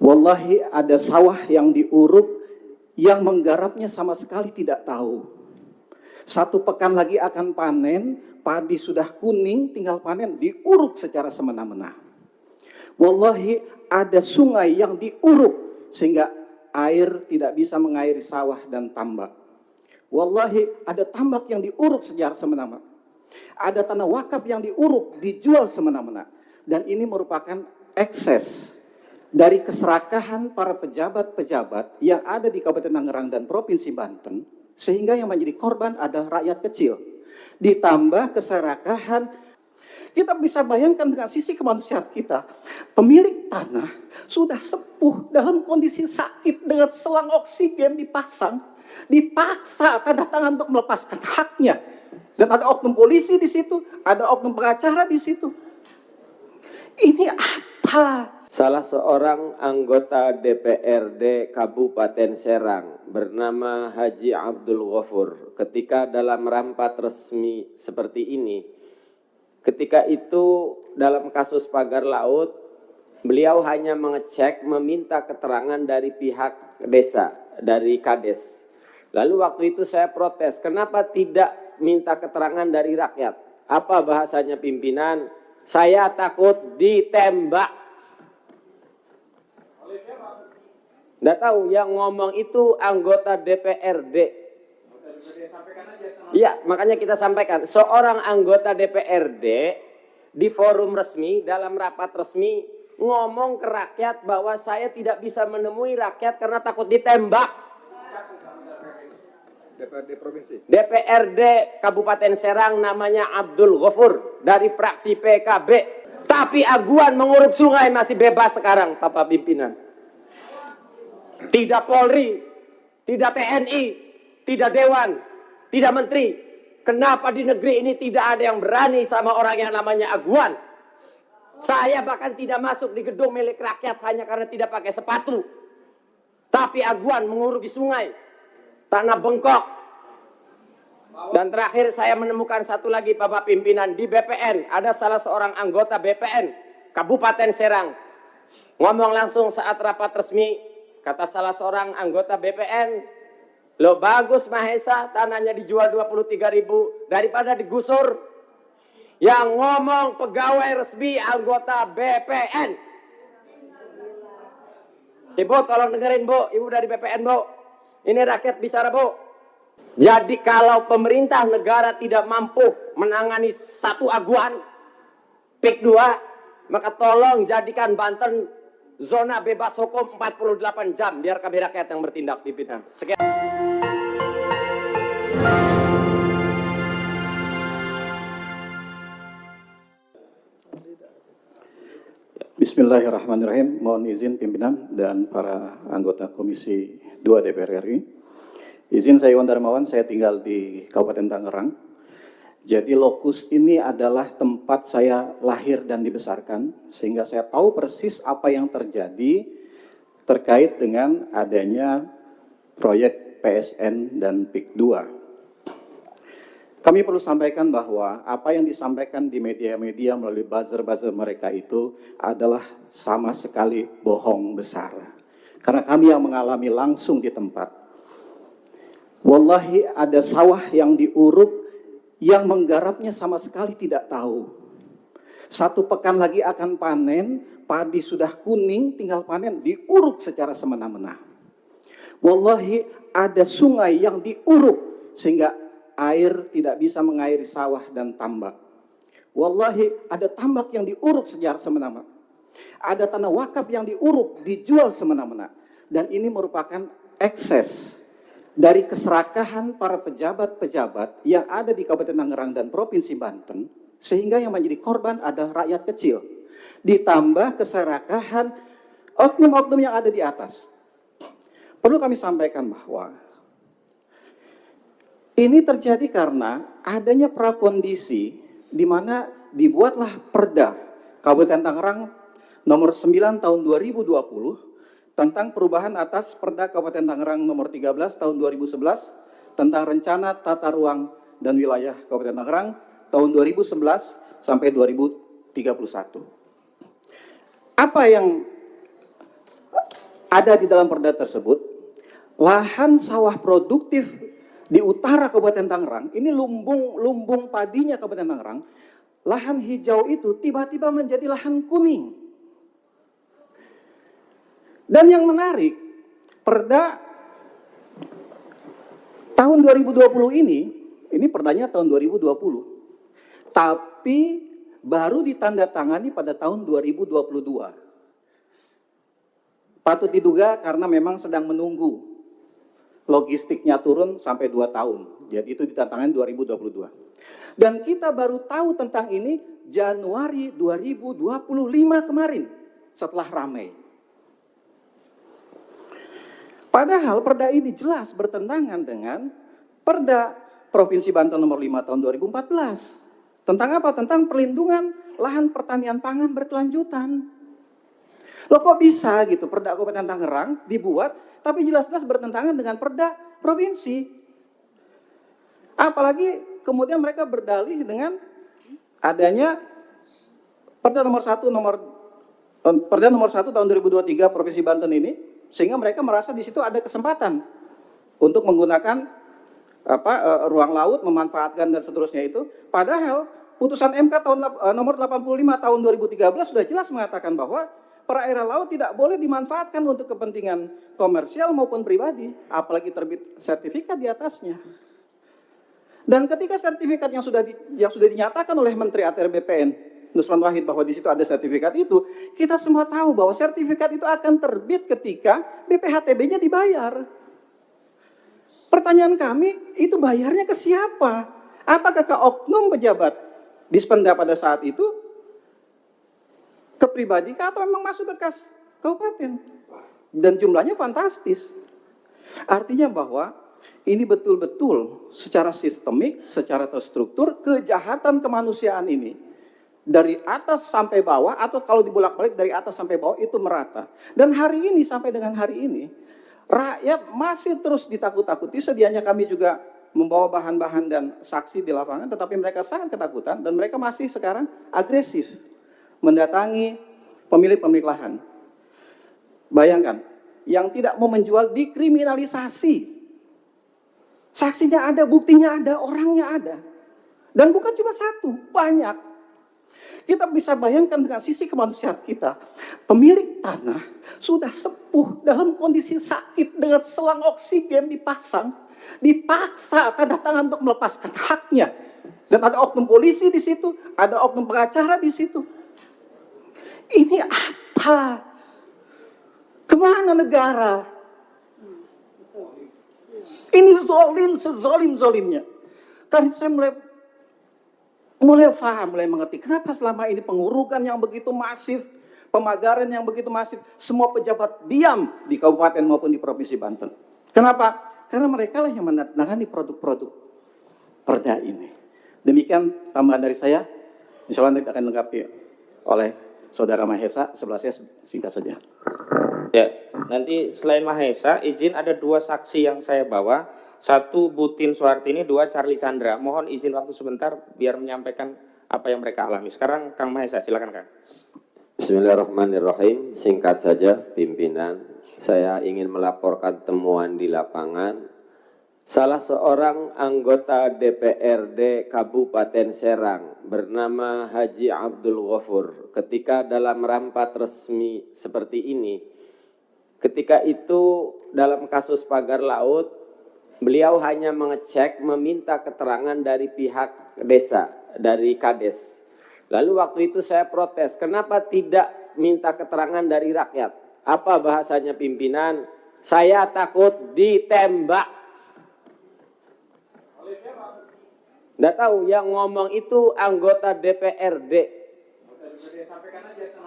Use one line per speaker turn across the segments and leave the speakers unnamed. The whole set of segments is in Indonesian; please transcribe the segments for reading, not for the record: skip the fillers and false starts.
Wallahi ada sawah yang diuruk, yang menggarapnya sama sekali tidak tahu. 1 pekan lagi akan panen, padi sudah kuning, tinggal panen, diuruk secara semena-mena. Wallahi ada sungai yang diuruk sehingga air tidak bisa mengairi sawah dan tambak. Wallahi ada tambak yang diuruk secara semena-mena. Ada tanah wakaf yang diuruk, dijual semena-mena. Dan ini merupakan ekses dari keserakahan para pejabat-pejabat yang ada di Kabupaten Tangerang dan Provinsi Banten, sehingga yang menjadi korban adalah rakyat kecil. Ditambah keserakahan, kita bisa bayangkan dengan sisi kemanusiaan kita, pemilik tanah sudah sepuh dalam kondisi sakit dengan selang oksigen dipasang, dipaksa tanda tangan untuk melepaskan haknya. Dan ada oknum polisi di situ, ada oknum pengacara di situ. Ini apa?
Salah seorang anggota DPRD Kabupaten Serang bernama Haji Abdul Ghafur, ketika dalam rapat resmi seperti ini, ketika itu dalam kasus pagar laut, beliau hanya mengecek, meminta keterangan dari pihak desa, dari Kades. Lalu waktu itu saya protes, kenapa tidak minta keterangan dari rakyat? Apa bahasanya pimpinan? Saya takut ditembak. Nggak tahu, yang ngomong itu anggota DPRD. Iya, makanya kita sampaikan. Seorang anggota DPRD di forum resmi, dalam rapat resmi, ngomong ke rakyat bahwa saya tidak bisa menemui rakyat karena takut ditembak.
DPRD Provinsi.
DPRD Kabupaten Serang namanya Abdul Ghafur dari fraksi PKB. Tapi aguan menguruk sungai masih bebas sekarang, Bapak Pimpinan. Tidak Polri, tidak TNI, tidak Dewan, tidak Menteri. Kenapa di negeri ini tidak ada yang berani sama orang yang namanya aguan? Saya bahkan tidak masuk di gedung milik rakyat hanya karena tidak pakai sepatu. Tapi aguan mengurugi sungai, tanah bengkok. Dan terakhir saya menemukan satu lagi, Bapak Pimpinan, di BPN. Ada salah seorang anggota BPN Kabupaten Serang ngomong langsung saat rapat resmi. Kata salah seorang anggota BPN, lo bagus Mahesa, tanahnya dijual 23.000 daripada digusur. Yang ngomong pegawai resmi anggota BPN. Ibu tolong dengerin Bu, Ibu dari BPN Bu. Ini rakyat bicara Bu. Jadi kalau pemerintah negara tidak mampu menangani satu aguan, PIK 2, maka tolong jadikan Banten zona bebas hukum 48 jam, biar kami rakyat yang bertindak, pimpinan. Sekian.
Bismillahirrahmanirrahim. Mohon izin pimpinan dan para anggota Komisi 2 DPR RI. Izin saya Iwan Darmawan, saya tinggal di Kabupaten Tangerang. Jadi lokus ini adalah tempat saya lahir dan dibesarkan, sehingga saya tahu persis apa yang terjadi terkait dengan adanya proyek PSN dan PIK 2. Kami perlu sampaikan bahwa apa yang disampaikan di media-media melalui buzzer-buzzer mereka itu adalah sama sekali bohong besar. Karena kami yang mengalami langsung di tempat. Wallahi ada sawah yang diuruk, yang menggarapnya sama sekali tidak tahu. 1 pekan lagi akan panen, padi sudah kuning, tinggal panen, diuruk secara semena-mena. Wallahi ada sungai yang diuruk sehingga air tidak bisa mengairi sawah dan tambak. Wallahi ada tambak yang diuruk secara semena-mena. Ada tanah wakaf yang diuruk, dijual semena-mena. Dan ini merupakan ekses dari keserakahan para pejabat-pejabat yang ada di Kabupaten Tangerang dan Provinsi Banten, sehingga yang menjadi korban adalah rakyat kecil. Ditambah keserakahan oknum-oknum yang ada di atas. Perlu kami sampaikan bahwa ini terjadi karena adanya prakondisi di mana dibuatlah Perda Kabupaten Tangerang nomor 9 tahun 2020 tentang perubahan atas Perda Kabupaten Tangerang nomor 13 tahun 2011 tentang rencana tata ruang dan wilayah Kabupaten Tangerang tahun 2011 sampai 2031. Apa yang ada di dalam perda tersebut, lahan sawah produktif di utara Kabupaten Tangerang, ini lumbung padinya Kabupaten Tangerang, lahan hijau itu tiba-tiba menjadi lahan kuning. Dan yang menarik, perda tahun 2020 ini perdanya tahun 2020, tapi baru ditandatangani pada tahun 2022. Patut diduga karena memang sedang menunggu logistiknya turun sampai 2 tahun. Jadi itu ditandatangani 2022. Dan kita baru tahu tentang ini Januari 2025 kemarin setelah ramai. Padahal perda ini jelas bertentangan dengan Perda Provinsi Banten nomor 5 tahun 2014. Tentang apa? Tentang perlindungan lahan pertanian pangan berkelanjutan. Loh kok bisa gitu Perda Kabupaten Tangerang dibuat tapi jelas-jelas bertentangan dengan Perda Provinsi. Apalagi kemudian mereka berdalih dengan adanya Perda nomor 1 tahun 2023 Provinsi Banten ini, sehingga mereka merasa di situ ada kesempatan untuk menggunakan ruang laut, memanfaatkan dan seterusnya itu. Padahal putusan MK nomor 85 tahun 2013 sudah jelas mengatakan bahwa perairan laut tidak boleh dimanfaatkan untuk kepentingan komersial maupun pribadi, apalagi terbit sertifikat di atasnya. Dan ketika sertifikat yang sudah dinyatakan oleh Menteri ATR BPN Nusron Wahid bahwa di situ ada sertifikat itu, kita semua tahu bahwa sertifikat itu akan terbit ketika BPHTB-nya dibayar. Pertanyaan kami, itu bayarnya ke siapa? Apakah ke oknum pejabat Dispenda pada saat itu? Ke pribadi kah atau memang masuk ke kas kabupaten? Dan jumlahnya fantastis. Artinya bahwa ini betul-betul secara sistemik, secara terstruktur, kejahatan kemanusiaan ini dari atas sampai bawah, atau kalau dibolak-balik dari atas sampai bawah itu merata. Dan hari ini, sampai dengan hari ini, rakyat masih terus ditakut-takuti. Sedianya kami juga membawa bahan-bahan dan saksi di lapangan, tetapi mereka sangat ketakutan dan mereka masih sekarang agresif mendatangi pemilik-pemilik lahan. Bayangkan, yang tidak mau menjual dikriminalisasi. Saksinya ada, buktinya ada, orangnya ada. Dan bukan cuma satu, banyak. Kita bisa bayangkan dengan sisi kemanusiaan kita. Pemilik tanah sudah sepuh dalam kondisi sakit dengan selang oksigen dipasang. Dipaksa tanda tangan untuk melepaskan haknya. Dan ada oknum polisi di situ, ada oknum pengacara di situ. Ini apa? Kemana negara? Ini zolim, sezolim-zolimnya. Kan saya mulai paham, mulai mengerti. Kenapa selama ini pengurukan yang begitu masif, pemagaran yang begitu masif, semua pejabat diam di kabupaten maupun di provinsi Banten. Kenapa? Karena mereka lah yang menandatangani produk-produk perda ini. Demikian tambahan dari saya. Insya Allah nanti akan dilengkapi oleh Saudara Mahesa. Sebelah saya singkat saja.
Ya, nanti selain Mahesa, izin ada 2 saksi yang saya bawa. 1 Butin Suhartini, 2 Charlie Chandra. Mohon izin waktu sebentar biar menyampaikan apa yang mereka alami. Sekarang Kang Mahesa, silakan Kang.
Bismillahirrahmanirrahim. Singkat saja pimpinan. Saya ingin melaporkan temuan di lapangan. Salah seorang anggota DPRD Kabupaten Serang bernama Haji Abdul Ghafur ketika dalam rapat resmi seperti ini, ketika itu dalam kasus pagar laut, beliau hanya mengecek, meminta keterangan dari pihak desa, dari Kades. Lalu waktu itu saya protes, kenapa tidak minta keterangan dari rakyat? Apa bahasanya pimpinan? Saya takut ditembak. Nggak tahu, yang ngomong itu anggota DPRD.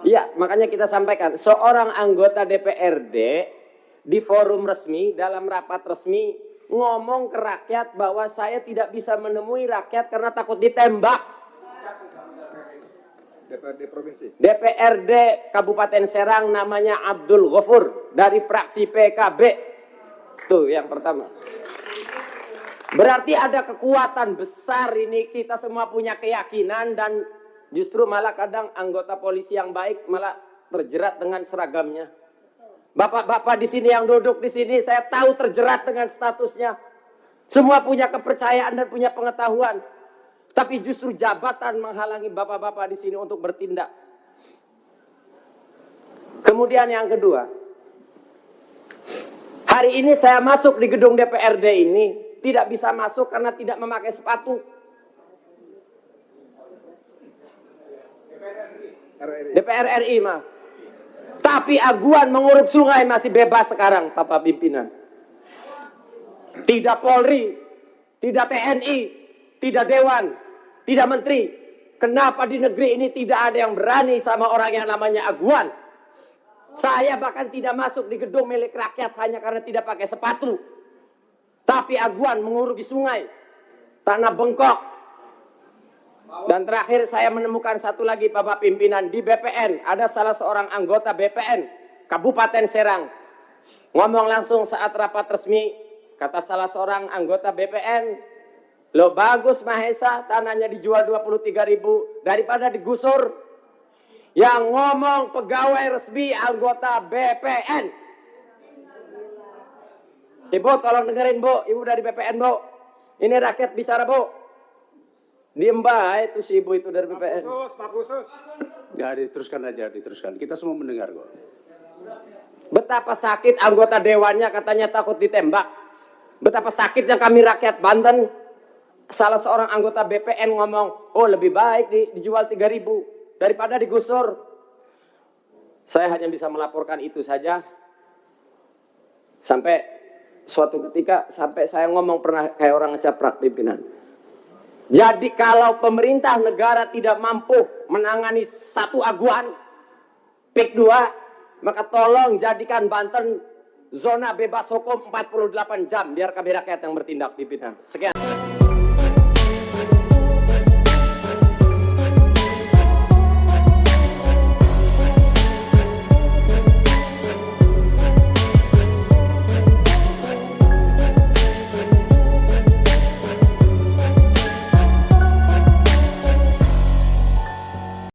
Iya, makanya kita sampaikan. Seorang anggota DPRD di forum resmi, dalam rapat resmi, ngomong ke rakyat bahwa saya tidak bisa menemui rakyat karena takut ditembak.
DPRD Provinsi.
DPRD Kabupaten Serang namanya Abdul Ghafur dari fraksi PKB. Tuh yang pertama. Berarti ada kekuatan besar ini, kita semua punya keyakinan dan justru malah kadang anggota polisi yang baik malah terjerat dengan seragamnya.
Bapak-bapak di sini yang duduk di sini, saya tahu terjerat dengan statusnya. Semua punya kepercayaan dan punya pengetahuan. Tapi justru jabatan menghalangi bapak-bapak di sini untuk bertindak. Kemudian yang kedua, hari ini saya masuk di gedung DPRD ini, tidak bisa masuk karena tidak memakai sepatu. DPR RI mah. Tapi aguan menguruk sungai masih bebas sekarang, Bapak pimpinan. Tidak Polri, tidak TNI, tidak Dewan, tidak Menteri. Kenapa di negeri ini tidak ada yang berani sama orang yang namanya aguan? Saya bahkan tidak masuk di gedung milik rakyat hanya karena tidak pakai sepatu. Tapi aguan mengurugi sungai, tanah bengkok. Dan terakhir saya menemukan satu lagi Bapak pimpinan di BPN. Ada salah seorang anggota BPN Kabupaten Serang. Ngomong langsung saat rapat resmi. Kata salah seorang anggota BPN. Lo bagus Mahesa tanahnya dijual 23.000 daripada digusur. Yang ngomong pegawai resmi anggota BPN. Ibu tolong dengerin Bu. Ibu dari BPN Bu. Ini rakyat bicara Bu. Diem baik itu si ibu itu dari BPN.
Staf khusus. Ya diteruskan aja, diteruskan. Kita semua mendengar kok.
Betapa sakit anggota dewannya katanya takut ditembak. Betapa sakitnya kami rakyat Banten. Salah seorang anggota BPN ngomong, oh lebih baik dijual 3.000 daripada digusur. Saya hanya bisa melaporkan itu saja. Sampai suatu ketika, sampai saya ngomong pernah kayak orang ngecaprak pimpinan. Jadi kalau pemerintah negara tidak mampu menangani satu aguan, PIK 2, maka tolong jadikan Banten zona bebas hukum 48 jam biar kami rakyat yang bertindak pimpinan. Sekian.